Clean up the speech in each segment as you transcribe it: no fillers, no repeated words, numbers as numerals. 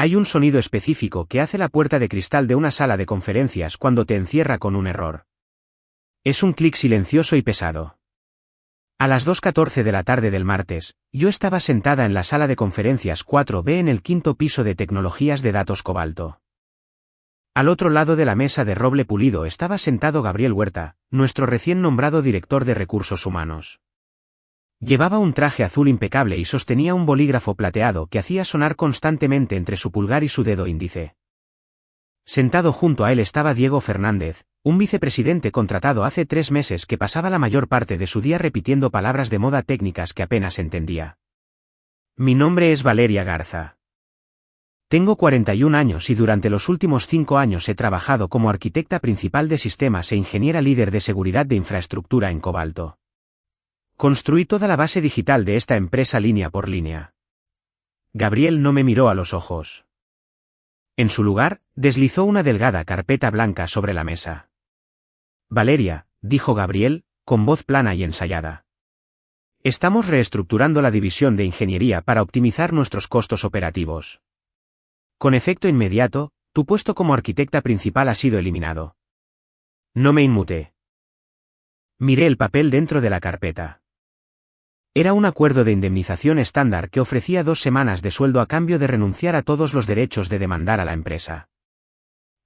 Hay un sonido específico que hace la puerta de cristal de una sala de conferencias cuando te encierra con un error. Es un clic silencioso y pesado. A las 2:14 de la tarde del martes, yo estaba sentada en la sala de conferencias 4B en el quinto piso de tecnologías de datos Cobalto. Al otro lado de la mesa de roble pulido estaba sentado Gabriel Huerta, nuestro recién nombrado director de recursos humanos. Llevaba un traje azul impecable y sostenía un bolígrafo plateado que hacía sonar constantemente entre su pulgar y su dedo índice. Sentado junto a él estaba Diego Fernández, un vicepresidente contratado hace 3 meses que pasaba la mayor parte de su día repitiendo palabras de moda técnicas que apenas entendía. Mi nombre es Valeria Garza. Tengo 41 años y durante los últimos 5 años he trabajado como arquitecta principal de sistemas e ingeniera líder de seguridad de infraestructura en Cobalto. Construí toda la base digital de esta empresa línea por línea. Gabriel no me miró a los ojos. En su lugar, deslizó una delgada carpeta blanca sobre la mesa. Valeria, dijo Gabriel, con voz plana y ensayada. Estamos reestructurando la división de ingeniería para optimizar nuestros costos operativos. Con efecto inmediato, tu puesto como arquitecta principal ha sido eliminado. No me inmuté. Miré el papel dentro de la carpeta. Era un acuerdo de indemnización estándar que ofrecía 2 semanas de sueldo a cambio de renunciar a todos los derechos de demandar a la empresa.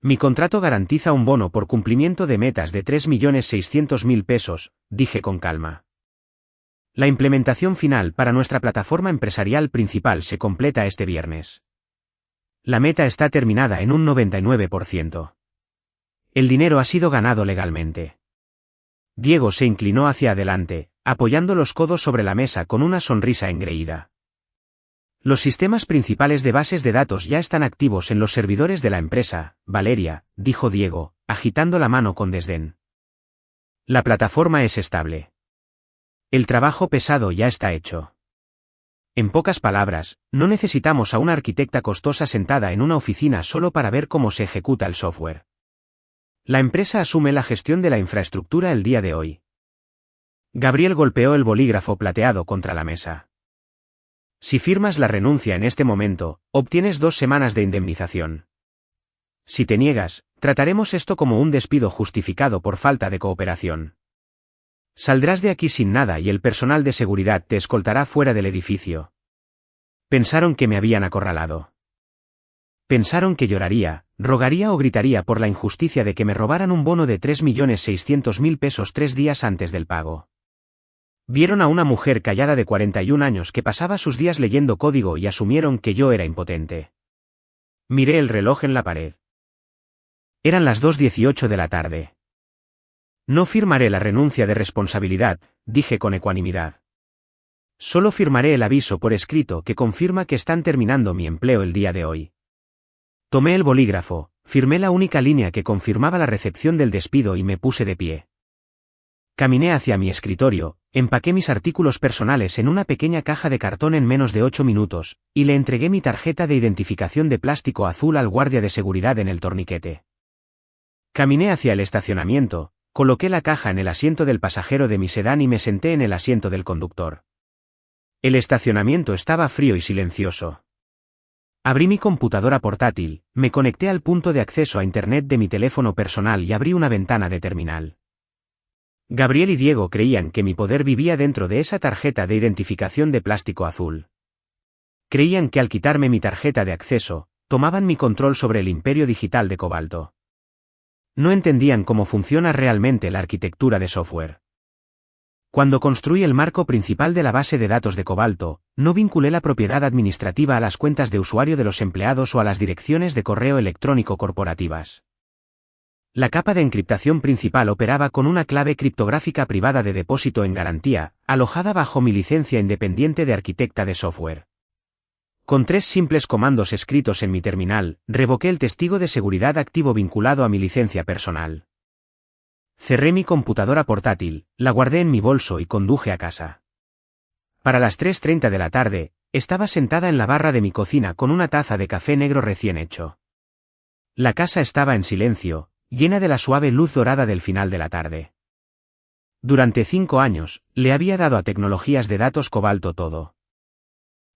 Mi contrato garantiza un bono por cumplimiento de metas de 3.600.000 pesos, dije con calma. La implementación final para nuestra plataforma empresarial principal se completa este viernes. La meta está terminada en un 99%. El dinero ha sido ganado legalmente. Diego se inclinó hacia adelante, apoyando los codos sobre la mesa con una sonrisa engreída. Los sistemas principales de bases de datos ya están activos en los servidores de la empresa, Valeria, dijo Diego, agitando la mano con desdén. La plataforma es estable. El trabajo pesado ya está hecho. En pocas palabras, no necesitamos a una arquitecta costosa sentada en una oficina solo para ver cómo se ejecuta el software. La empresa asume la gestión de la infraestructura el día de hoy. Gabriel golpeó el bolígrafo plateado contra la mesa. Si firmas la renuncia en este momento, obtienes 2 semanas de indemnización. Si te niegas, trataremos esto como un despido justificado por falta de cooperación. Saldrás de aquí sin nada y el personal de seguridad te escoltará fuera del edificio. Pensaron que me habían acorralado. Pensaron que lloraría, rogaría o gritaría por la injusticia de que me robaran un bono de 3.600.000 pesos 3 días antes del pago. Vieron a una mujer callada de 41 años que pasaba sus días leyendo código y asumieron que yo era impotente. Miré el reloj en la pared. Eran las 2:18 de la tarde. No firmaré la renuncia de responsabilidad, dije con ecuanimidad. Solo firmaré el aviso por escrito que confirma que están terminando mi empleo el día de hoy. Tomé el bolígrafo, firmé la única línea que confirmaba la recepción del despido y me puse de pie. Caminé hacia mi escritorio, empaqué mis artículos personales en una pequeña caja de cartón en menos de 8 minutos, y le entregué mi tarjeta de identificación de plástico azul al guardia de seguridad en el torniquete. Caminé hacia el estacionamiento, coloqué la caja en el asiento del pasajero de mi sedán y me senté en el asiento del conductor. El estacionamiento estaba frío y silencioso. Abrí mi computadora portátil, me conecté al punto de acceso a Internet de mi teléfono personal y abrí una ventana de terminal. Gabriel y Diego creían que mi poder vivía dentro de esa tarjeta de identificación de plástico azul. Creían que al quitarme mi tarjeta de acceso, tomaban mi control sobre el imperio digital de Cobalto. No entendían cómo funciona realmente la arquitectura de software. Cuando construí el marco principal de la base de datos de Cobalto, no vinculé la propiedad administrativa a las cuentas de usuario de los empleados o a las direcciones de correo electrónico corporativas. La capa de encriptación principal operaba con una clave criptográfica privada de depósito en garantía, alojada bajo mi licencia independiente de arquitecta de software. Con 3 simples comandos escritos en mi terminal, revoqué el testigo de seguridad activo vinculado a mi licencia personal. Cerré mi computadora portátil, la guardé en mi bolso y conduje a casa. Para las 3:30 de la tarde, estaba sentada en la barra de mi cocina con una taza de café negro recién hecho. La casa estaba en silencio, llena de la suave luz dorada del final de la tarde. Durante 5 años, le había dado a tecnologías de datos Cobalto todo.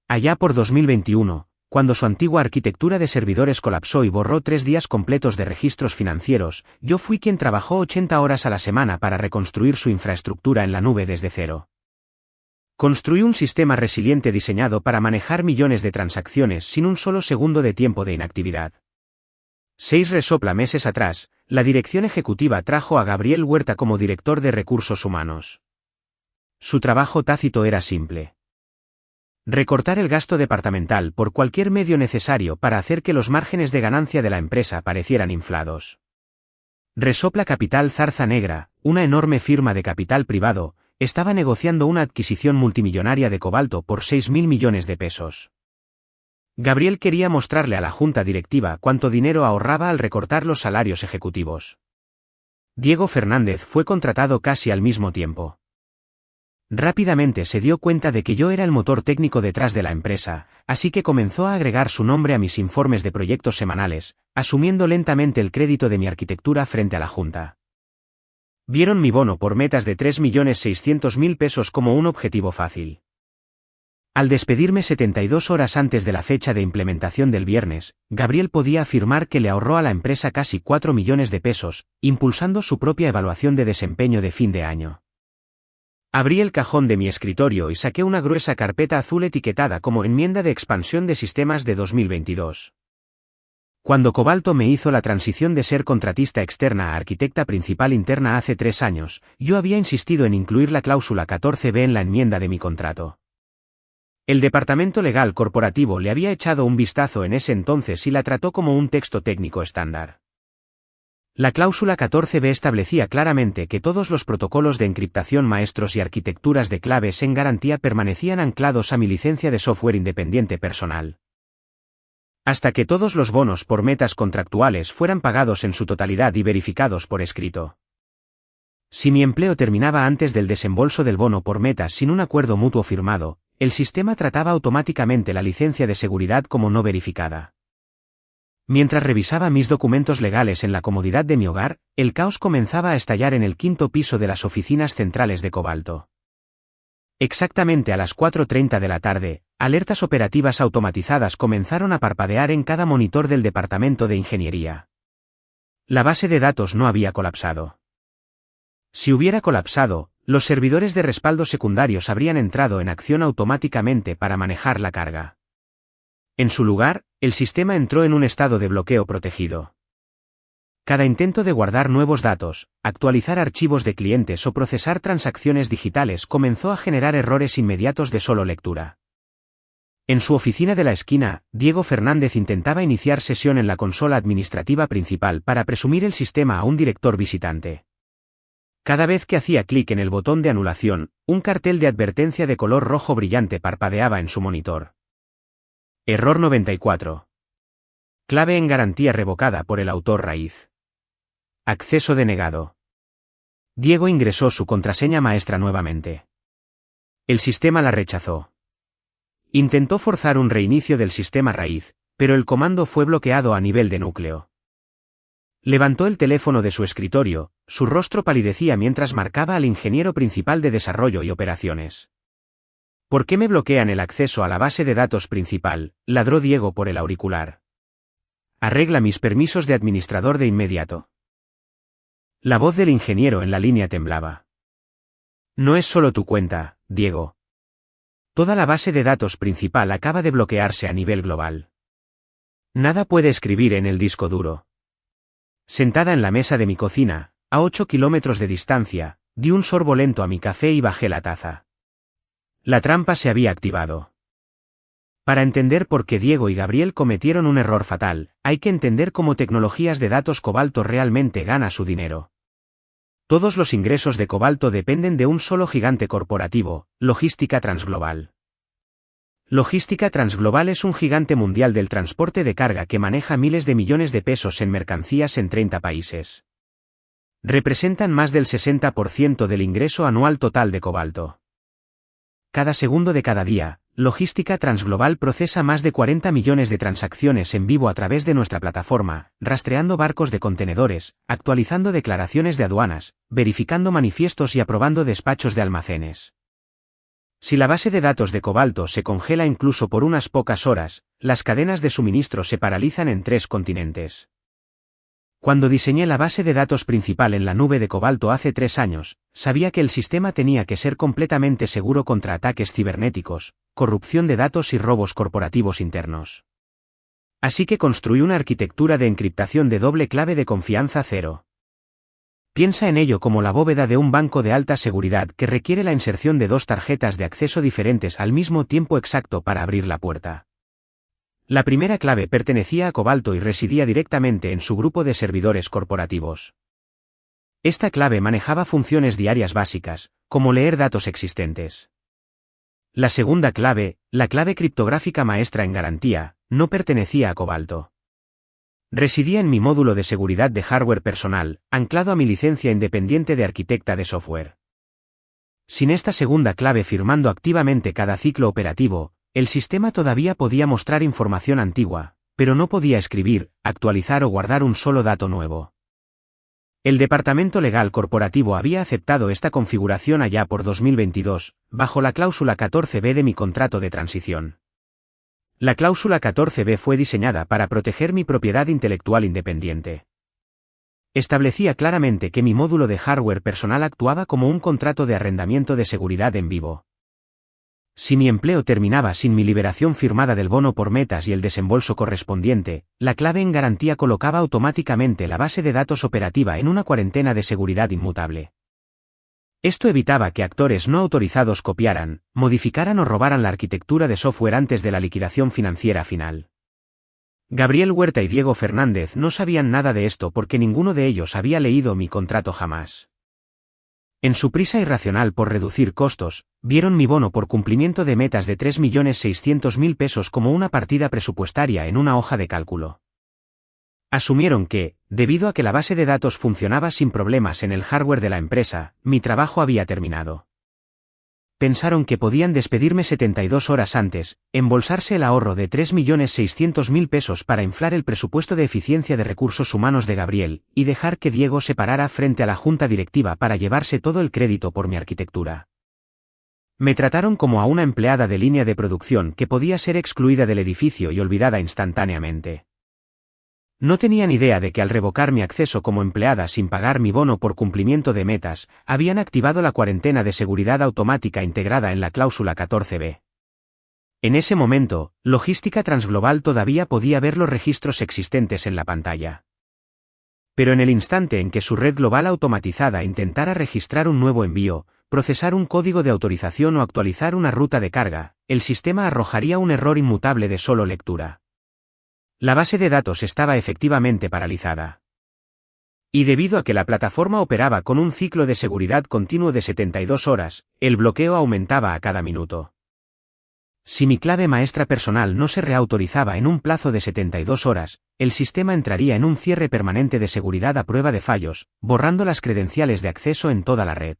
Allá por 2021, Cuando su antigua arquitectura de servidores colapsó y borró 3 días completos de registros financieros, yo fui quien trabajó 80 horas a la semana para reconstruir su infraestructura en la nube desde cero. Construí un sistema resiliente diseñado para manejar millones de transacciones sin un solo segundo de tiempo de inactividad. 6 resopla meses atrás, la dirección ejecutiva trajo a Gabriel Huerta como director de recursos humanos. Su trabajo tácito era simple: recortar el gasto departamental por cualquier medio necesario para hacer que los márgenes de ganancia de la empresa parecieran inflados. Resopla Capital Zarza Negra, una enorme firma de capital privado, estaba negociando una adquisición multimillonaria de cobalto por 6.000 millones de pesos. Gabriel quería mostrarle a la junta directiva cuánto dinero ahorraba al recortar los salarios ejecutivos. Diego Fernández fue contratado casi al mismo tiempo. Rápidamente se dio cuenta de que yo era el motor técnico detrás de la empresa, así que comenzó a agregar su nombre a mis informes de proyectos semanales, asumiendo lentamente el crédito de mi arquitectura frente a la junta. Vieron mi bono por metas de 3.600.000 pesos como un objetivo fácil. Al despedirme 72 horas antes de la fecha de implementación del viernes, Gabriel podía afirmar que le ahorró a la empresa casi 4 millones de pesos, impulsando su propia evaluación de desempeño de fin de año. Abrí el cajón de mi escritorio y saqué una gruesa carpeta azul etiquetada como enmienda de expansión de sistemas de 2022. Cuando Cobalto me hizo la transición de ser contratista externa a arquitecta principal interna hace 3 años, yo había insistido en incluir la cláusula 14b en la enmienda de mi contrato. El departamento legal corporativo le había echado un vistazo en ese entonces y la trató como un texto técnico estándar. La cláusula 14b establecía claramente que todos los protocolos de encriptación maestros y arquitecturas de claves en garantía permanecían anclados a mi licencia de software independiente personal. Hasta que todos los bonos por metas contractuales fueran pagados en su totalidad y verificados por escrito. Si mi empleo terminaba antes del desembolso del bono por metas sin un acuerdo mutuo firmado, el sistema trataba automáticamente la licencia de seguridad como no verificada. Mientras revisaba mis documentos legales en la comodidad de mi hogar, el caos comenzaba a estallar en el 5º piso de las oficinas centrales de Cobalto. Exactamente a las 4:30 de la tarde, alertas operativas automatizadas comenzaron a parpadear en cada monitor del departamento de ingeniería. La base de datos no había colapsado. Si hubiera colapsado, los servidores de respaldo secundarios habrían entrado en acción automáticamente para manejar la carga. En su lugar, el sistema entró en un estado de bloqueo protegido. Cada intento de guardar nuevos datos, actualizar archivos de clientes o procesar transacciones digitales comenzó a generar errores inmediatos de solo lectura. En su oficina de la esquina, Diego Fernández intentaba iniciar sesión en la consola administrativa principal para presumir el sistema a un director visitante. Cada vez que hacía clic en el botón de anulación, un cartel de advertencia de color rojo brillante parpadeaba en su monitor. Error 94. Clave en garantía revocada por el autor raíz. Acceso denegado. Diego ingresó su contraseña maestra nuevamente. El sistema la rechazó. Intentó forzar un reinicio del sistema raíz, pero el comando fue bloqueado a nivel de núcleo. Levantó el teléfono de su escritorio, su rostro palidecía mientras marcaba al ingeniero principal de desarrollo y operaciones. ¿Por qué me bloquean el acceso a la base de datos principal?, ladró Diego por el auricular. Arregla mis permisos de administrador de inmediato. La voz del ingeniero en la línea temblaba. No es solo tu cuenta, Diego. Toda la base de datos principal acaba de bloquearse a nivel global. Nada puede escribir en el disco duro. Sentada en la mesa de mi cocina, a 8 kilómetros de distancia, di un sorbo lento a mi café y bajé la taza. La trampa se había activado. Para entender por qué Diego y Gabriel cometieron un error fatal, hay que entender cómo Tecnologías de Datos Cobalto realmente gana su dinero. Todos los ingresos de Cobalto dependen de un solo gigante corporativo, Logística Transglobal. Logística Transglobal es un gigante mundial del transporte de carga que maneja miles de millones de pesos en mercancías en 30 países. Representan más del 60% del ingreso anual total de Cobalto. Cada segundo de cada día, Logística Transglobal procesa más de 40 millones de transacciones en vivo a través de nuestra plataforma, rastreando barcos de contenedores, actualizando declaraciones de aduanas, verificando manifiestos y aprobando despachos de almacenes. Si la base de datos de cobalto se congela incluso por unas pocas horas, las cadenas de suministro se paralizan en 3 continentes. Cuando diseñé la base de datos principal en la nube de cobalto hace 3 años, sabía que el sistema tenía que ser completamente seguro contra ataques cibernéticos, corrupción de datos y robos corporativos internos. Así que construí una arquitectura de encriptación de doble clave de confianza 0. Piensa en ello como la bóveda de un banco de alta seguridad que requiere la inserción de 2 tarjetas de acceso diferentes al mismo tiempo exacto para abrir la puerta. La primera clave pertenecía a Cobalto y residía directamente en su grupo de servidores corporativos. Esta clave manejaba funciones diarias básicas, como leer datos existentes. La segunda clave, la clave criptográfica maestra en garantía, no pertenecía a Cobalto. Residía en mi módulo de seguridad de hardware personal, anclado a mi licencia independiente de arquitecta de software. Sin esta segunda clave firmando activamente cada ciclo operativo, el sistema todavía podía mostrar información antigua, pero no podía escribir, actualizar o guardar un solo dato nuevo. El Departamento Legal Corporativo había aceptado esta configuración allá por 2022, bajo la cláusula 14b de mi contrato de transición. La cláusula 14b fue diseñada para proteger mi propiedad intelectual independiente. Establecía claramente que mi módulo de hardware personal actuaba como un contrato de arrendamiento de seguridad en vivo. Si mi empleo terminaba sin mi liberación firmada del bono por metas y el desembolso correspondiente, la clave en garantía colocaba automáticamente la base de datos operativa en una cuarentena de seguridad inmutable. Esto evitaba que actores no autorizados copiaran, modificaran o robaran la arquitectura de software antes de la liquidación financiera final. Gabriel Huerta y Diego Fernández no sabían nada de esto porque ninguno de ellos había leído mi contrato jamás. En su prisa irracional por reducir costos, vieron mi bono por cumplimiento de metas de 3.600.000 pesos como una partida presupuestaria en una hoja de cálculo. Asumieron que, debido a que la base de datos funcionaba sin problemas en el hardware de la empresa, mi trabajo había terminado. Pensaron que podían despedirme 72 horas antes, embolsarse el ahorro de 3.600.000 pesos para inflar el presupuesto de eficiencia de recursos humanos de Gabriel, y dejar que Diego se parara frente a la junta directiva para llevarse todo el crédito por mi arquitectura. Me trataron como a una empleada de línea de producción que podía ser excluida del edificio y olvidada instantáneamente. No tenían idea de que al revocar mi acceso como empleada sin pagar mi bono por cumplimiento de metas, habían activado la cuarentena de seguridad automática integrada en la cláusula 14b. En ese momento, Logística Transglobal todavía podía ver los registros existentes en la pantalla. Pero en el instante en que su red global automatizada intentara registrar un nuevo envío, procesar un código de autorización o actualizar una ruta de carga, el sistema arrojaría un error inmutable de solo lectura. La base de datos estaba efectivamente paralizada. Y debido a que la plataforma operaba con un ciclo de seguridad continuo de 72 horas, el bloqueo aumentaba a cada minuto. Si mi clave maestra personal no se reautorizaba en un plazo de 72 horas, el sistema entraría en un cierre permanente de seguridad a prueba de fallos, borrando las credenciales de acceso en toda la red.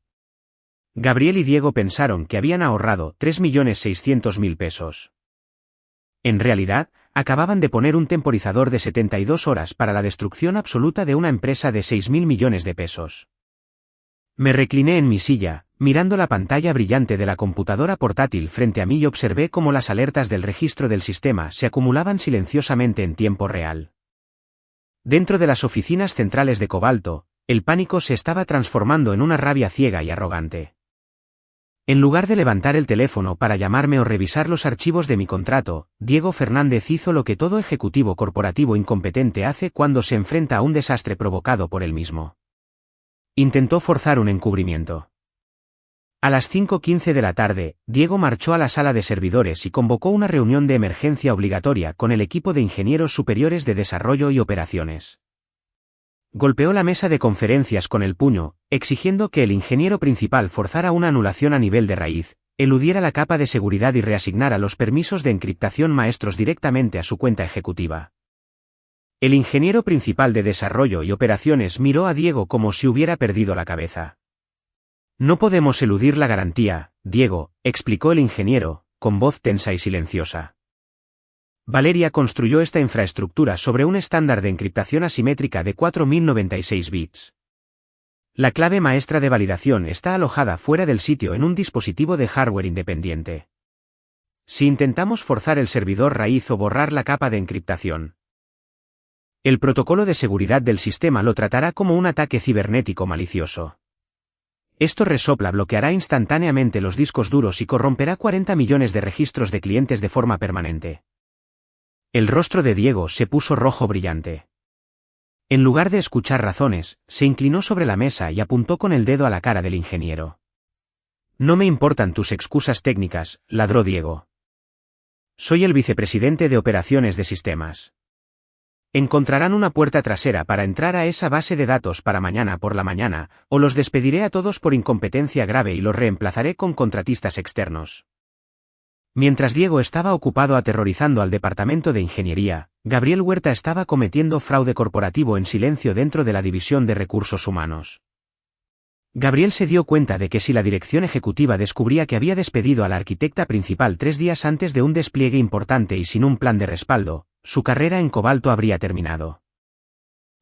Gabriel y Diego pensaron que habían ahorrado 3.600.000 pesos. En realidad, acababan de poner un temporizador de 72 horas para la destrucción absoluta de una empresa de 6.000 millones de pesos. Me recliné en mi silla, mirando la pantalla brillante de la computadora portátil frente a mí y observé cómo las alertas del registro del sistema se acumulaban silenciosamente en tiempo real. Dentro de las oficinas centrales de Cobalto, el pánico se estaba transformando en una rabia ciega y arrogante. En lugar de levantar el teléfono para llamarme o revisar los archivos de mi contrato, Diego Fernández hizo lo que todo ejecutivo corporativo incompetente hace cuando se enfrenta a un desastre provocado por él mismo. Intentó forzar un encubrimiento. A las 5:15 de la tarde, Diego marchó a la sala de servidores y convocó una reunión de emergencia obligatoria con el equipo de ingenieros superiores de desarrollo y operaciones. Golpeó la mesa de conferencias con el puño, exigiendo que el ingeniero principal forzara una anulación a nivel de raíz, eludiera la capa de seguridad y reasignara los permisos de encriptación maestros directamente a su cuenta ejecutiva. El ingeniero principal de desarrollo y operaciones miró a Diego como si hubiera perdido la cabeza. No podemos eludir la garantía, Diego, explicó el ingeniero, con voz tensa y silenciosa. Valeria construyó esta infraestructura sobre un estándar de encriptación asimétrica de 4096 bits. La clave maestra de validación está alojada fuera del sitio en un dispositivo de hardware independiente. Si intentamos forzar el servidor raíz o borrar la capa de encriptación, el protocolo de seguridad del sistema lo tratará como un ataque cibernético malicioso. Esto resopla bloqueará instantáneamente los discos duros y corromperá 40 millones de registros de clientes de forma permanente. El rostro de Diego se puso rojo brillante. En lugar de escuchar razones, se inclinó sobre la mesa y apuntó con el dedo a la cara del ingeniero. No me importan tus excusas técnicas, ladró Diego. Soy el vicepresidente de operaciones de sistemas. Encontrarán una puerta trasera para entrar a esa base de datos para mañana por la mañana, o los despediré a todos por incompetencia grave y los reemplazaré con contratistas externos. Mientras Diego estaba ocupado aterrorizando al departamento de ingeniería, Gabriel Huerta estaba cometiendo fraude corporativo en silencio dentro de la división de recursos humanos. Gabriel se dio cuenta de que si la dirección ejecutiva descubría que había despedido a la arquitecta principal 3 días antes de un despliegue importante y sin un plan de respaldo, su carrera en Cobalto habría terminado.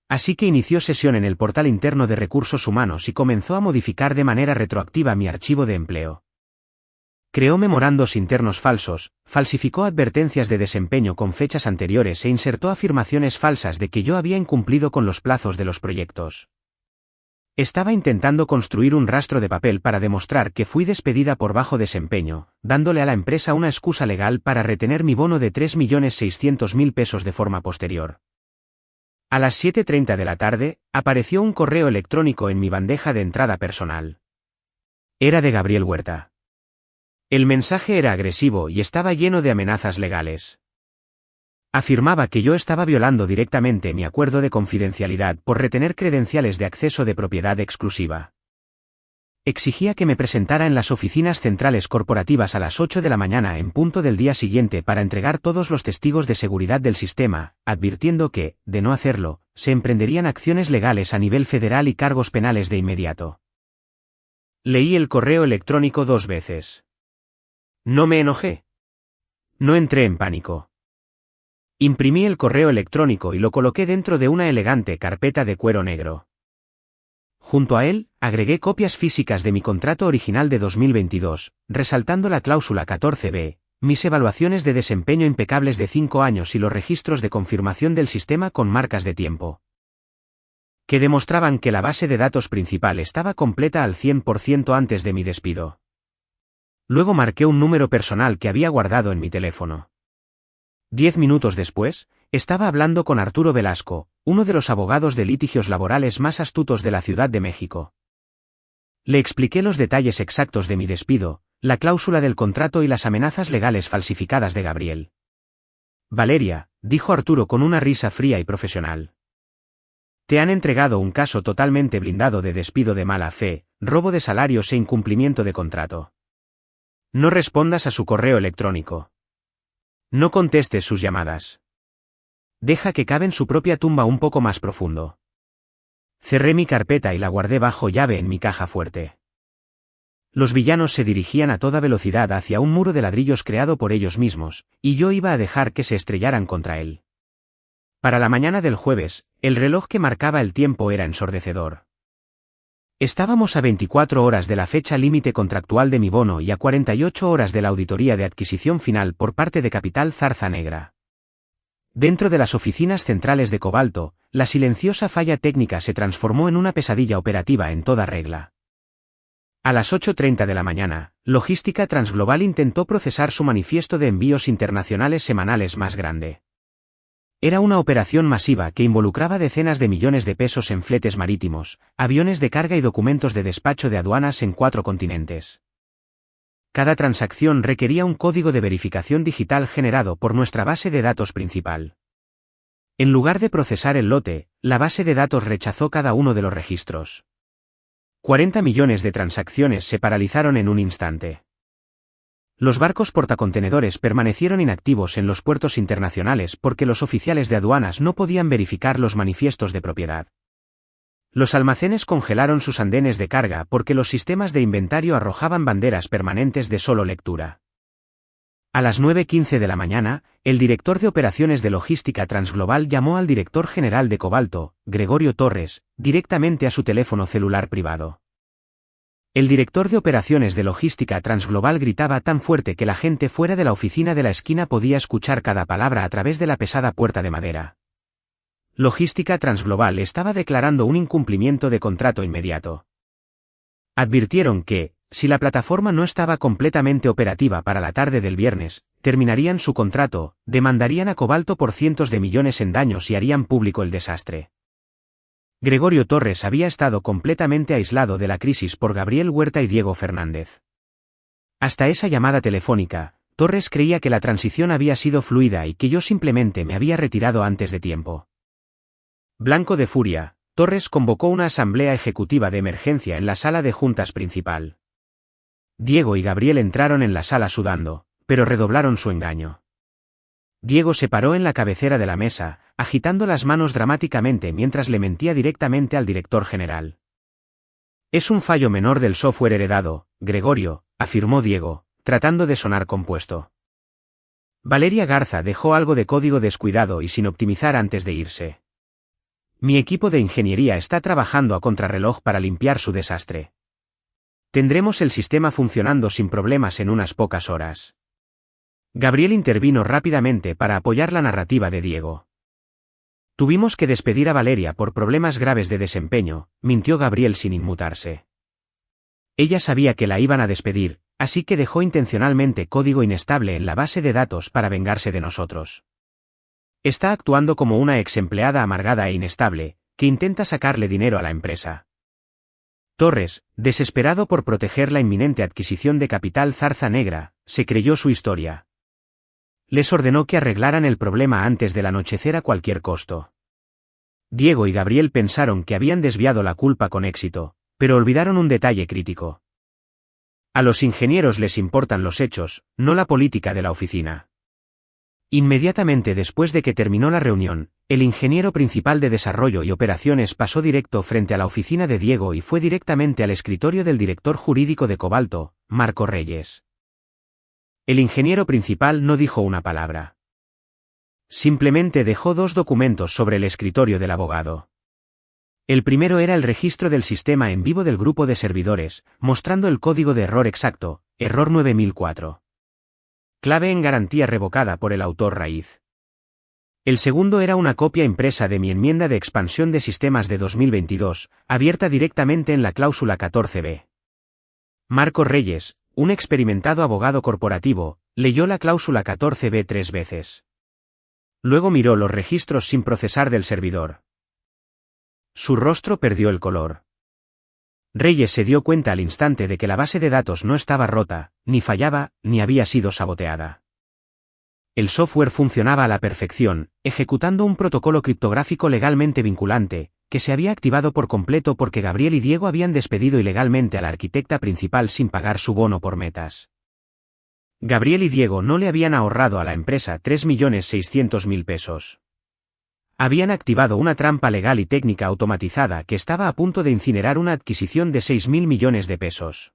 Así que inició sesión en el portal interno de recursos humanos y comenzó a modificar de manera retroactiva mi archivo de empleo. Creó memorandos internos falsos, falsificó advertencias de desempeño con fechas anteriores e insertó afirmaciones falsas de que yo había incumplido con los plazos de los proyectos. Estaba intentando construir un rastro de papel para demostrar que fui despedida por bajo desempeño, dándole a la empresa una excusa legal para retener mi bono de 3.600.000 pesos de forma posterior. A las 7:30 de la tarde, apareció un correo electrónico en mi bandeja de entrada personal. Era de Gabriel Huerta. El mensaje era agresivo y estaba lleno de amenazas legales. Afirmaba que yo estaba violando directamente mi acuerdo de confidencialidad por retener credenciales de acceso de propiedad exclusiva. Exigía que me presentara en las oficinas centrales corporativas a las 8 de la mañana en punto del día siguiente para entregar todos los testigos de seguridad del sistema, advirtiendo que, de no hacerlo, se emprenderían acciones legales a nivel federal y cargos penales de inmediato. Leí el correo electrónico 2 veces. No me enojé. No entré en pánico. Imprimí el correo electrónico y lo coloqué dentro de una elegante carpeta de cuero negro. Junto a él, agregué copias físicas de mi contrato original de 2022, resaltando la cláusula 14b, mis evaluaciones de desempeño impecables de 5 años y los registros de confirmación del sistema con marcas de tiempo, que demostraban que la base de datos principal estaba completa al 100% antes de mi despido. Luego marqué un número personal que había guardado en mi teléfono. 10 minutos después, estaba hablando con Arturo Velasco, uno de los abogados de litigios laborales más astutos de la Ciudad de México. Le expliqué los detalles exactos de mi despido, la cláusula del contrato y las amenazas legales falsificadas de Gabriel. Valeria, dijo Arturo con una risa fría y profesional. Te han entregado un caso totalmente blindado de despido de mala fe, robo de salarios e incumplimiento de contrato. No respondas a su correo electrónico. No contestes sus llamadas. Deja que cabe en su propia tumba un poco más profundo. Cerré mi carpeta y la guardé bajo llave en mi caja fuerte. Los villanos se dirigían a toda velocidad hacia un muro de ladrillos creado por ellos mismos, y yo iba a dejar que se estrellaran contra él. Para la mañana del jueves, el reloj que marcaba el tiempo era ensordecedor. Estábamos a 24 horas de la fecha límite contractual de mi bono y a 48 horas de la auditoría de adquisición final por parte de Capital Zarza Negra. Dentro de las oficinas centrales de Cobalto, la silenciosa falla técnica se transformó en una pesadilla operativa en toda regla. A las 8:30 de la mañana, Logística Transglobal intentó procesar su manifiesto de envíos internacionales semanales más grande. Era una operación masiva que involucraba decenas de millones de pesos en fletes marítimos, aviones de carga y documentos de despacho de aduanas en 4 continentes. Cada transacción requería un código de verificación digital generado por nuestra base de datos principal. En lugar de procesar el lote, la base de datos rechazó cada uno de los registros. 40 millones de transacciones se paralizaron en un instante. Los barcos portacontenedores permanecieron inactivos en los puertos internacionales porque los oficiales de aduanas no podían verificar los manifiestos de propiedad. Los almacenes congelaron sus andenes de carga porque los sistemas de inventario arrojaban banderas permanentes de solo lectura. A las 9:15 de la mañana, el director de operaciones de logística transglobal llamó al director general de Cobalto, Gregorio Torres, directamente a su teléfono celular privado. El director de operaciones de logística transglobal gritaba tan fuerte que la gente fuera de la oficina de la esquina podía escuchar cada palabra a través de la pesada puerta de madera. Logística Transglobal estaba declarando un incumplimiento de contrato inmediato. Advirtieron que, si la plataforma no estaba completamente operativa para la tarde del viernes, terminarían su contrato, demandarían a Cobalto por cientos de millones en daños y harían público el desastre. Gregorio Torres había estado completamente aislado de la crisis por Gabriel Huerta y Diego Fernández. Hasta esa llamada telefónica, Torres creía que la transición había sido fluida y que yo simplemente me había retirado antes de tiempo. Blanco de furia, Torres convocó una asamblea ejecutiva de emergencia en la sala de juntas principal. Diego y Gabriel entraron en la sala sudando, pero redoblaron su engaño. Diego se paró en la cabecera de la mesa, agitando las manos dramáticamente mientras le mentía directamente al director general. Es un fallo menor del software heredado, Gregorio, afirmó Diego, tratando de sonar compuesto. Valeria Garza dejó algo de código descuidado y sin optimizar antes de irse. Mi equipo de ingeniería está trabajando a contrarreloj para limpiar su desastre. Tendremos el sistema funcionando sin problemas en unas pocas horas. Gabriel intervino rápidamente para apoyar la narrativa de Diego. Tuvimos que despedir a Valeria por problemas graves de desempeño, mintió Gabriel sin inmutarse. Ella sabía que la iban a despedir, así que dejó intencionalmente código inestable en la base de datos para vengarse de nosotros. Está actuando como una ex empleada amargada e inestable, que intenta sacarle dinero a la empresa. Torres, desesperado por proteger la inminente adquisición de Capital Zarza Negra, se creyó su historia. Les ordenó que arreglaran el problema antes del anochecer a cualquier costo. Diego y Gabriel pensaron que habían desviado la culpa con éxito, pero olvidaron un detalle crítico. A los ingenieros les importan los hechos, no la política de la oficina. Inmediatamente después de que terminó la reunión, el ingeniero principal de desarrollo y operaciones pasó directo frente a la oficina de Diego y fue directamente al escritorio del director jurídico de Cobalto, Marco Reyes. El ingeniero principal no dijo una palabra. Simplemente dejó dos documentos sobre el escritorio del abogado. El primero era el registro del sistema en vivo del grupo de servidores, mostrando el código de error exacto, error 9004. Clave en garantía revocada por el autor raíz. El segundo era una copia impresa de mi enmienda de expansión de sistemas de 2022, abierta directamente en la cláusula 14b. Marco Reyes, un experimentado abogado corporativo, leyó la cláusula 14b 3 veces. Luego miró los registros sin procesar del servidor. Su rostro perdió el color. Reyes se dio cuenta al instante de que la base de datos no estaba rota, ni fallaba, ni había sido saboteada. El software funcionaba a la perfección, ejecutando un protocolo criptográfico legalmente vinculante, que se había activado por completo porque Gabriel y Diego habían despedido ilegalmente a la arquitecta principal sin pagar su bono por metas. Gabriel y Diego no le habían ahorrado a la empresa 3.600.000 pesos. Habían activado una trampa legal y técnica automatizada que estaba a punto de incinerar una adquisición de 6.000 millones de pesos.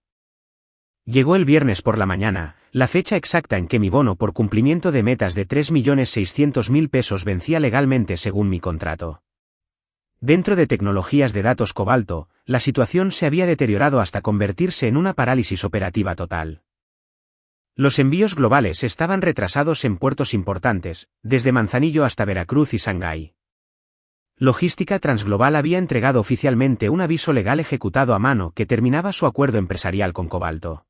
Llegó el viernes por la mañana, la fecha exacta en que mi bono por cumplimiento de metas de 3.600.000 pesos vencía legalmente según mi contrato. Dentro de tecnologías de datos Cobalto, la situación se había deteriorado hasta convertirse en una parálisis operativa total. Los envíos globales estaban retrasados en puertos importantes, desde Manzanillo hasta Veracruz y Shanghái. Logística Transglobal había entregado oficialmente un aviso legal ejecutado a mano que terminaba su acuerdo empresarial con Cobalto.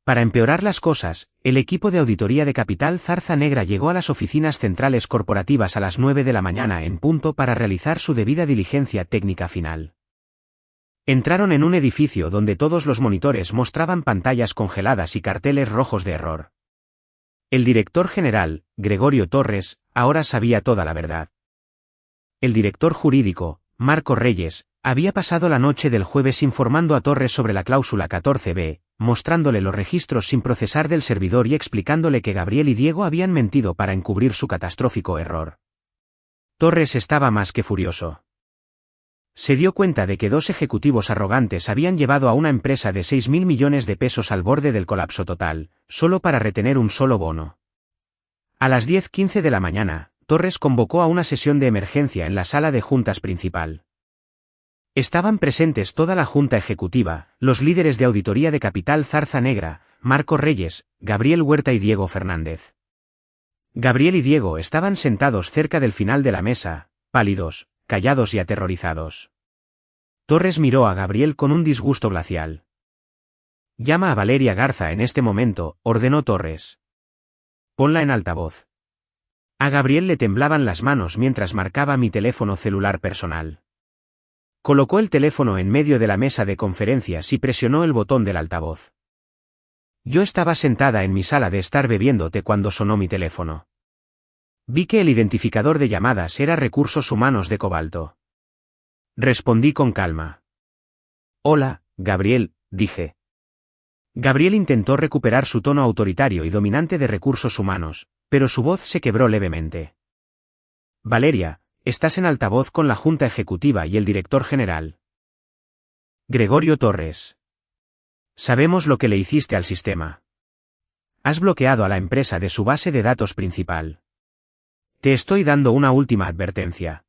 Para empeorar las cosas, el equipo de auditoría de Capital Zarza Negra llegó a las oficinas centrales corporativas a las 9 de la mañana en punto para realizar su debida diligencia técnica final. Entraron en un edificio donde todos los monitores mostraban pantallas congeladas y carteles rojos de error. El director general, Gregorio Torres, ahora sabía toda la verdad. El director jurídico, Marco Reyes, había pasado la noche del jueves informando a Torres sobre la cláusula 14b, mostrándole los registros sin procesar del servidor y explicándole que Gabriel y Diego habían mentido para encubrir su catastrófico error. Torres estaba más que furioso. Se dio cuenta de que dos ejecutivos arrogantes habían llevado a una empresa de 6.000 millones de pesos al borde del colapso total, solo para retener un solo bono. A las 10:15 de la mañana, Torres convocó a una sesión de emergencia en la sala de juntas principal. Estaban presentes toda la junta ejecutiva, los líderes de auditoría de Capital Zarza Negra, Marco Reyes, Gabriel Huerta y Diego Fernández. Gabriel y Diego estaban sentados cerca del final de la mesa, pálidos, callados y aterrorizados. Torres miró a Gabriel con un disgusto glacial. «Llama a Valeria Garza en este momento», ordenó Torres. «Ponla en altavoz». A Gabriel le temblaban las manos mientras marcaba mi teléfono celular personal. Colocó el teléfono en medio de la mesa de conferencias y presionó el botón del altavoz. Yo estaba sentada en mi sala de estar bebiendo té cuando sonó mi teléfono. Vi que el identificador de llamadas era Recursos Humanos de Cobalto. Respondí con calma. «Hola, Gabriel», dije. Gabriel intentó recuperar su tono autoritario y dominante de Recursos Humanos, pero su voz se quebró levemente. «Valeria, estás en altavoz con la Junta Ejecutiva y el Director General. Gregorio Torres. Sabemos lo que le hiciste al sistema. Has bloqueado a la empresa de su base de datos principal. Te estoy dando una última advertencia.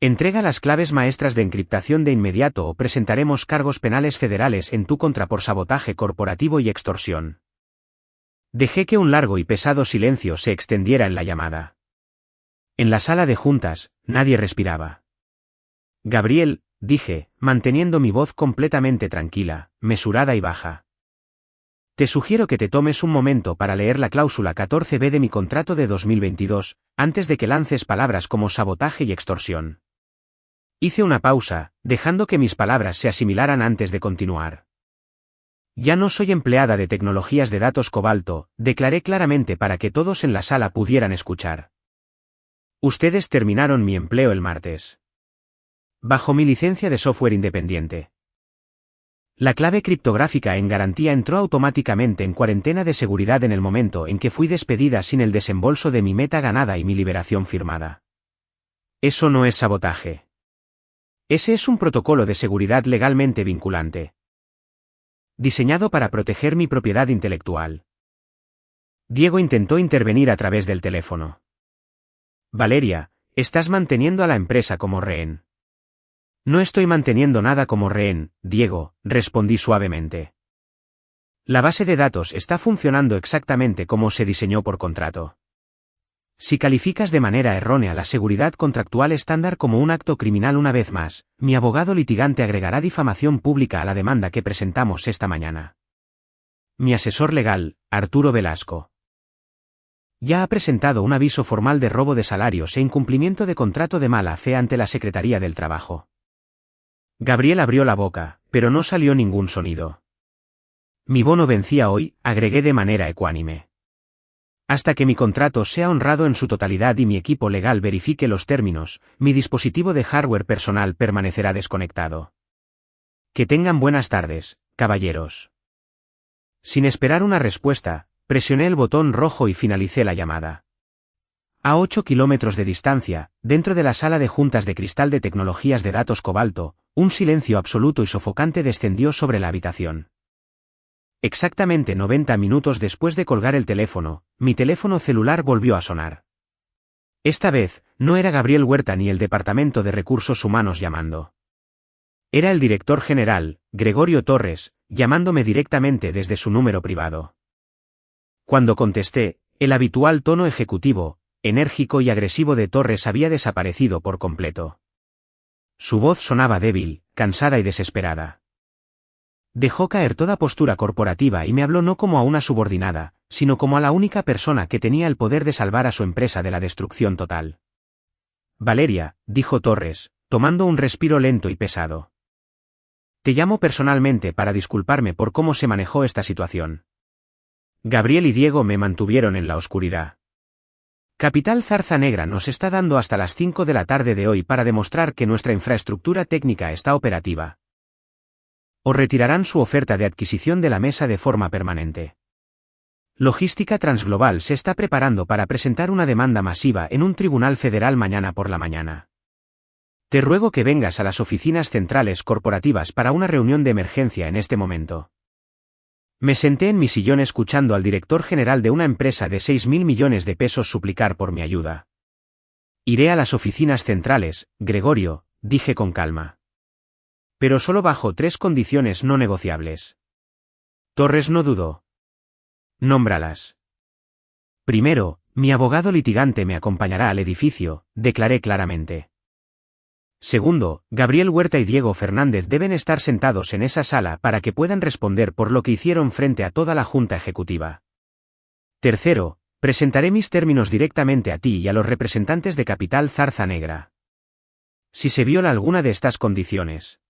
Entrega las claves maestras de encriptación de inmediato o presentaremos cargos penales federales en tu contra por sabotaje corporativo y extorsión». Dejé que un largo y pesado silencio se extendiera en la llamada. En la sala de juntas, nadie respiraba. «Gabriel», dije, manteniendo mi voz completamente tranquila, mesurada y baja. «Te sugiero que te tomes un momento para leer la cláusula 14b de mi contrato de 2022, antes de que lances palabras como sabotaje y extorsión». Hice una pausa, dejando que mis palabras se asimilaran antes de continuar. «Ya no soy empleada de tecnologías de datos Cobalto», declaré claramente para que todos en la sala pudieran escuchar. «Ustedes terminaron mi empleo el martes. Bajo mi licencia de software independiente. La clave criptográfica en garantía entró automáticamente en cuarentena de seguridad en el momento en que fui despedida sin el desembolso de mi meta ganada y mi liberación firmada. Eso no es sabotaje. Ese es un protocolo de seguridad legalmente vinculante. Diseñado para proteger mi propiedad intelectual». Diego intentó intervenir a través del teléfono. «Valeria, estás manteniendo a la empresa como rehén». «No estoy manteniendo nada como rehén, Diego», respondí suavemente. «La base de datos está funcionando exactamente como se diseñó por contrato. Si calificas de manera errónea la seguridad contractual estándar como un acto criminal una vez más, mi abogado litigante agregará difamación pública a la demanda que presentamos esta mañana. Mi asesor legal, Arturo Velasco, ya ha presentado un aviso formal de robo de salarios e incumplimiento de contrato de mala fe ante la Secretaría del Trabajo». Gabriel abrió la boca, pero no salió ningún sonido. «Mi bono vencía hoy», agregué de manera ecuánime. «Hasta que mi contrato sea honrado en su totalidad y mi equipo legal verifique los términos, mi dispositivo de hardware personal permanecerá desconectado. Que tengan buenas tardes, caballeros». Sin esperar una respuesta, presioné el botón rojo y finalicé la llamada. A 8 kilómetros de distancia, dentro de la sala de juntas de cristal de tecnologías de datos Cobalto, un silencio absoluto y sofocante descendió sobre la habitación. Exactamente 90 minutos después de colgar el teléfono, mi teléfono celular volvió a sonar. Esta vez, no era Gabriel Huerta ni el Departamento de Recursos Humanos llamando. Era el director general, Gregorio Torres, llamándome directamente desde su número privado. Cuando contesté, el habitual tono ejecutivo, enérgico y agresivo de Torres había desaparecido por completo. Su voz sonaba débil, cansada y desesperada. Dejó caer toda postura corporativa y me habló no como a una subordinada, sino como a la única persona que tenía el poder de salvar a su empresa de la destrucción total. «Valeria», dijo Torres, tomando un respiro lento y pesado. «Te llamo personalmente para disculparme por cómo se manejó esta situación. Gabriel y Diego me mantuvieron en la oscuridad. Capital Zarza Negra nos está dando hasta las 5 de la tarde de hoy para demostrar que nuestra infraestructura técnica está operativa. O retirarán su oferta de adquisición de la mesa de forma permanente. Logística Transglobal se está preparando para presentar una demanda masiva en un tribunal federal mañana por la mañana. Te ruego que vengas a las oficinas centrales corporativas para una reunión de emergencia en este momento. Me senté en mi sillón escuchando al director general de una empresa de 6.000 millones de pesos suplicar por mi ayuda. Iré a las oficinas centrales, Gregorio, dije con calma. Pero solo bajo 3 condiciones no negociables. Torres no dudó. Nómbralas. Primero, mi abogado litigante me acompañará al edificio, declaré claramente. Segundo, Gabriel Huerta y Diego Fernández deben estar sentados en esa sala para que puedan responder por lo que hicieron frente a toda la Junta Ejecutiva. Tercero, presentaré mis términos directamente a ti y a los representantes de Capital Zarza Negra. Si se viola alguna de estas condiciones,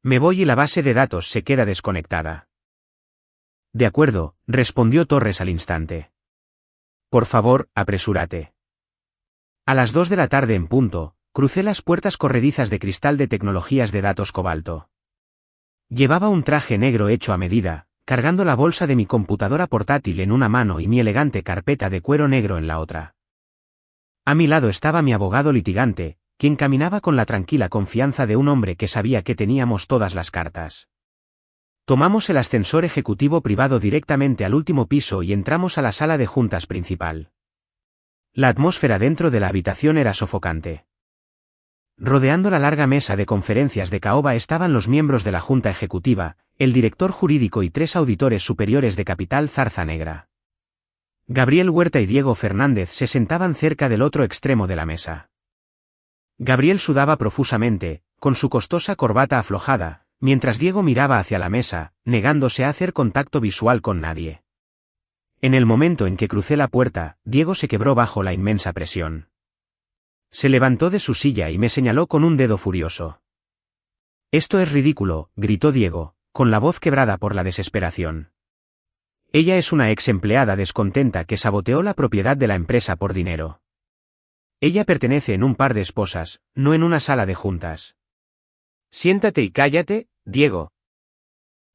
me voy y la base de datos se queda desconectada. De acuerdo, respondió Torres al instante. Por favor, apresúrate. A las 2 de la tarde en punto, crucé las puertas corredizas de cristal de tecnologías de datos cobalto. Llevaba un traje negro hecho a medida, cargando la bolsa de mi computadora portátil en una mano y mi elegante carpeta de cuero negro en la otra. A mi lado estaba mi abogado litigante, quien caminaba con la tranquila confianza de un hombre que sabía que teníamos todas las cartas. Tomamos el ascensor ejecutivo privado directamente al último piso y entramos a la sala de juntas principal. La atmósfera dentro de la habitación era sofocante. Rodeando la larga mesa de conferencias de caoba estaban los miembros de la Junta Ejecutiva, el director jurídico y 3 auditores superiores de Capital Zarza Negra. Gabriel Huerta y Diego Fernández se sentaban cerca del otro extremo de la mesa. Gabriel sudaba profusamente, con su costosa corbata aflojada, mientras Diego miraba hacia la mesa, negándose a hacer contacto visual con nadie. En el momento en que crucé la puerta, Diego se quebró bajo la inmensa presión. Se levantó de su silla y me señaló con un dedo furioso. «Esto es ridículo», gritó Diego, con la voz quebrada por la desesperación. «Ella es una ex empleada descontenta que saboteó la propiedad de la empresa por dinero. Ella pertenece en un par de esposas, no en una sala de juntas». «Siéntate y cállate, Diego»,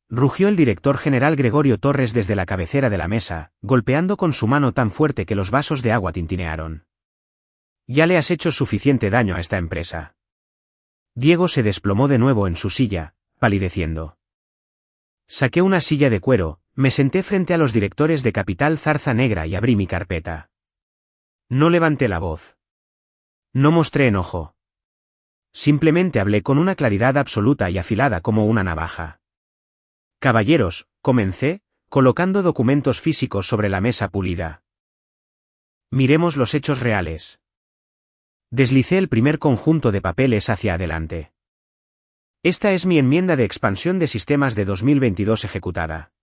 rugió el director general Gregorio Torres desde la cabecera de la mesa, golpeando con su mano tan fuerte que los vasos de agua tintinearon. «Ya le has hecho suficiente daño a esta empresa». Diego se desplomó de nuevo en su silla, palideciendo. Saqué una silla de cuero, me senté frente a los directores de Capital Zarza Negra y abrí mi carpeta. No levanté la voz. No mostré enojo. Simplemente hablé con una claridad absoluta y afilada como una navaja. «Caballeros», comencé, colocando documentos físicos sobre la mesa pulida. «Miremos los hechos reales». Deslicé el primer conjunto de papeles hacia adelante. Esta es mi enmienda de expansión de sistemas de 2022 ejecutada.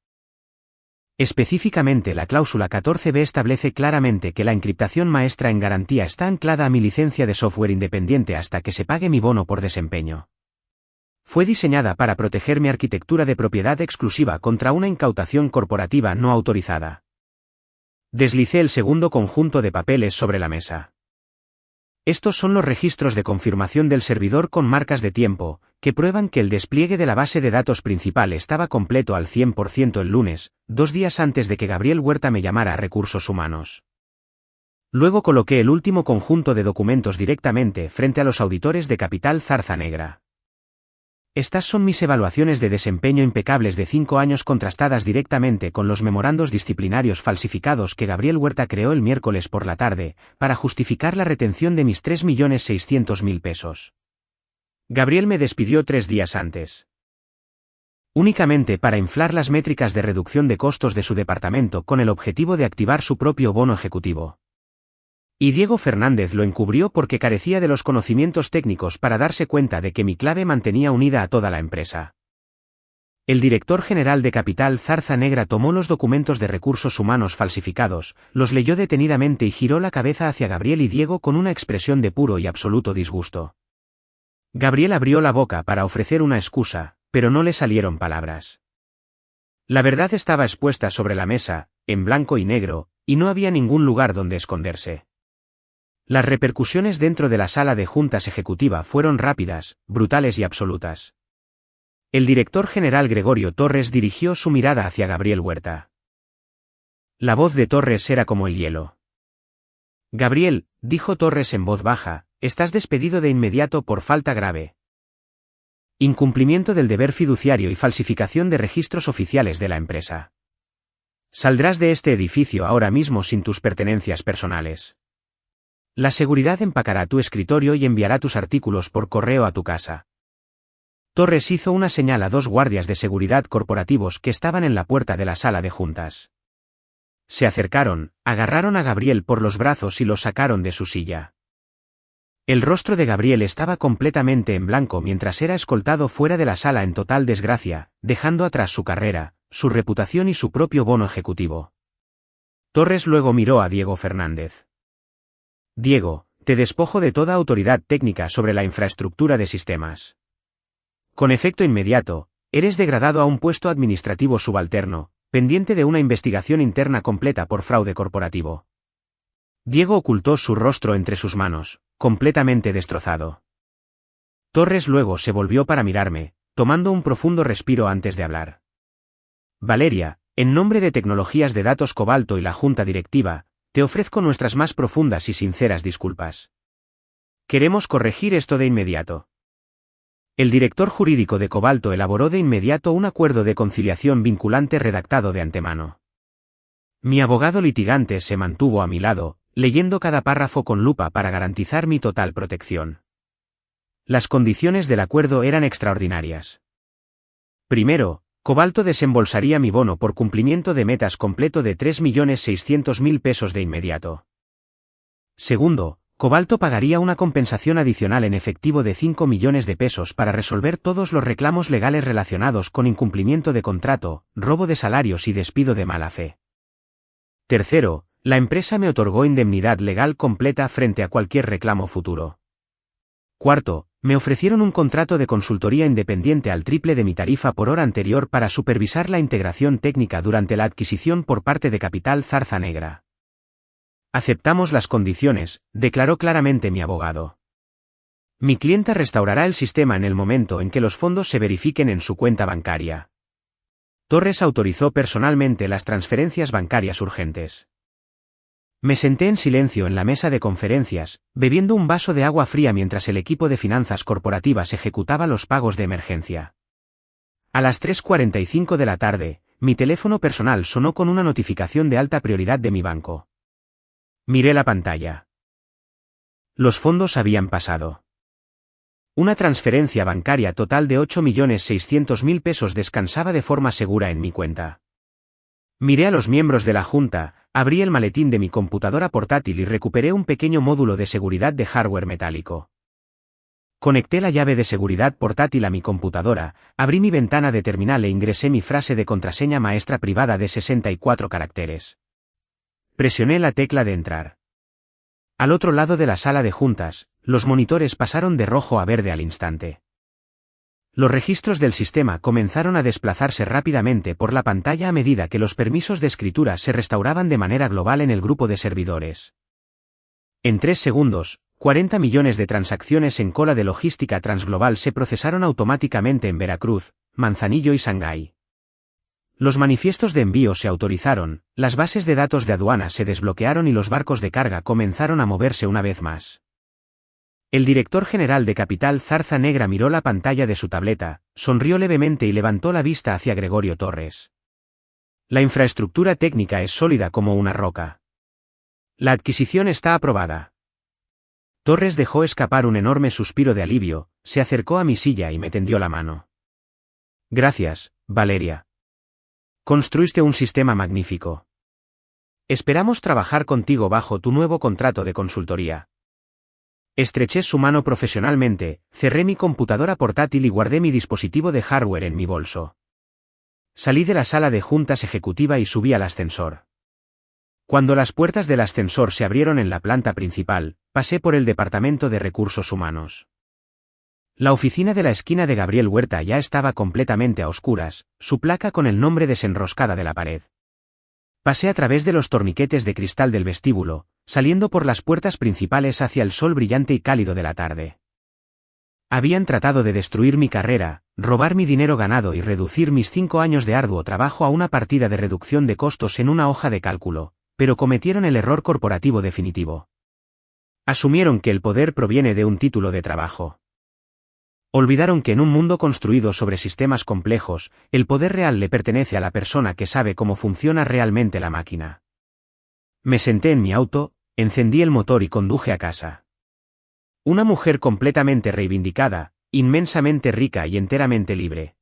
Específicamente la cláusula 14b establece claramente que la encriptación maestra en garantía está anclada a mi licencia de software independiente hasta que se pague mi bono por desempeño. Fue diseñada para proteger mi arquitectura de propiedad exclusiva contra una incautación corporativa no autorizada. Deslicé el segundo conjunto de papeles sobre la mesa. Estos son los registros de confirmación del servidor con marcas de tiempo, que prueban que el despliegue de la base de datos principal estaba completo al 100% el lunes, 2 días antes de que Gabriel Huerta me llamara a Recursos Humanos. Luego coloqué el último conjunto de documentos directamente frente a los auditores de Capital Zarza Negra. Estas son mis evaluaciones de desempeño impecables de 5 años contrastadas directamente con los memorandos disciplinarios falsificados que Gabriel Huerta creó el miércoles por la tarde, para justificar la retención de mis 3.600.000 pesos. Gabriel me despidió 3 días antes. Únicamente para inflar las métricas de reducción de costos de su departamento con el objetivo de activar su propio bono ejecutivo. Y Diego Fernández lo encubrió porque carecía de los conocimientos técnicos para darse cuenta de que mi clave mantenía unida a toda la empresa. El director general de Capital Zarza Negra tomó los documentos de recursos humanos falsificados, los leyó detenidamente y giró la cabeza hacia Gabriel y Diego con una expresión de puro y absoluto disgusto. Gabriel abrió la boca para ofrecer una excusa, pero no le salieron palabras. La verdad estaba expuesta sobre la mesa, en blanco y negro, y no había ningún lugar donde esconderse. Las repercusiones dentro de la sala de juntas ejecutiva fueron rápidas, brutales y absolutas. El director general Gregorio Torres dirigió su mirada hacia Gabriel Huerta. La voz de Torres era como el hielo. «Gabriel», dijo Torres en voz baja, Estás despedido de inmediato por falta grave. Incumplimiento del deber fiduciario y falsificación de registros oficiales de la empresa. Saldrás de este edificio ahora mismo sin tus pertenencias personales. La seguridad empacará tu escritorio y enviará tus artículos por correo a tu casa. Torres hizo una señal a dos guardias de seguridad corporativos que estaban en la puerta de la sala de juntas. Se acercaron, agarraron a Gabriel por los brazos y lo sacaron de su silla. El rostro de Gabriel estaba completamente en blanco mientras era escoltado fuera de la sala en total desgracia, dejando atrás su carrera, su reputación y su propio bono ejecutivo. Torres luego miró a Diego Fernández. Diego, te despojo de toda autoridad técnica sobre la infraestructura de sistemas. Con efecto inmediato, eres degradado a un puesto administrativo subalterno, pendiente de una investigación interna completa por fraude corporativo. Diego ocultó su rostro entre sus manos, completamente destrozado. Torres luego se volvió para mirarme, tomando un profundo respiro antes de hablar. Valeria, en nombre de Tecnologías de Datos Cobalto y la Junta Directiva, te ofrezco nuestras más profundas y sinceras disculpas. Queremos corregir esto de inmediato. El director jurídico de Cobalto elaboró de inmediato un acuerdo de conciliación vinculante redactado de antemano. Mi abogado litigante se mantuvo a mi lado, leyendo cada párrafo con lupa para garantizar mi total protección. Las condiciones del acuerdo eran extraordinarias. Primero, Cobalto desembolsaría mi bono por cumplimiento de metas completo de 3.600.000 pesos de inmediato. Segundo, Cobalto pagaría una compensación adicional en efectivo de 5 millones de pesos para resolver todos los reclamos legales relacionados con incumplimiento de contrato, robo de salarios y despido de mala fe. Tercero, la empresa me otorgó indemnidad legal completa frente a cualquier reclamo futuro. Cuarto, me ofrecieron un contrato de consultoría independiente al triple de mi tarifa por hora anterior para supervisar la integración técnica durante la adquisición por parte de Capital Zarza Negra. Aceptamos las condiciones, declaró claramente mi abogado. Mi clienta restaurará el sistema en el momento en que los fondos se verifiquen en su cuenta bancaria. Torres autorizó personalmente las transferencias bancarias urgentes. Me senté en silencio en la mesa de conferencias, bebiendo un vaso de agua fría mientras el equipo de finanzas corporativas ejecutaba los pagos de emergencia. A las 3:45 de la tarde, mi teléfono personal sonó con una notificación de alta prioridad de mi banco. Miré la pantalla. Los fondos habían pasado. Una transferencia bancaria total de 8.600.000 pesos descansaba de forma segura en mi cuenta. Miré a los miembros de la Junta, abrí el maletín de mi computadora portátil y recuperé un pequeño módulo de seguridad de hardware metálico. Conecté la llave de seguridad portátil a mi computadora, abrí mi ventana de terminal e ingresé mi frase de contraseña maestra privada de 64 caracteres. Presioné la tecla de entrar. Al otro lado de la sala de juntas, los monitores pasaron de rojo a verde al instante. Los registros del sistema comenzaron a desplazarse rápidamente por la pantalla a medida que los permisos de escritura se restauraban de manera global en el grupo de servidores. En 3 segundos, 40 millones de transacciones en cola de logística transglobal se procesaron automáticamente en Veracruz, Manzanillo y Shanghái. Los manifiestos de envío se autorizaron, las bases de datos de aduana se desbloquearon y los barcos de carga comenzaron a moverse una vez más. El director general de Capital Zarza Negra miró la pantalla de su tableta, sonrió levemente y levantó la vista hacia Gregorio Torres. La infraestructura técnica es sólida como una roca. La adquisición está aprobada. Torres dejó escapar un enorme suspiro de alivio, se acercó a mi silla y me tendió la mano. Gracias, Valeria. Construiste un sistema magnífico. Esperamos trabajar contigo bajo tu nuevo contrato de consultoría. Estreché su mano profesionalmente, cerré mi computadora portátil y guardé mi dispositivo de hardware en mi bolso. Salí de la sala de juntas ejecutiva y subí al ascensor. Cuando las puertas del ascensor se abrieron en la planta principal, pasé por el Departamento de Recursos Humanos. La oficina de la esquina de Gabriel Huerta ya estaba completamente a oscuras, su placa con el nombre desenroscada de la pared. Pasé a través de los torniquetes de cristal del vestíbulo, saliendo por las puertas principales hacia el sol brillante y cálido de la tarde. Habían tratado de destruir mi carrera, robar mi dinero ganado y reducir mis 5 años de arduo trabajo a una partida de reducción de costos en una hoja de cálculo, pero cometieron el error corporativo definitivo. Asumieron que el poder proviene de un título de trabajo. Olvidaron que en un mundo construido sobre sistemas complejos, el poder real le pertenece a la persona que sabe cómo funciona realmente la máquina. Me senté en mi auto, encendí el motor y conduje a casa. Una mujer completamente reivindicada, inmensamente rica y enteramente libre.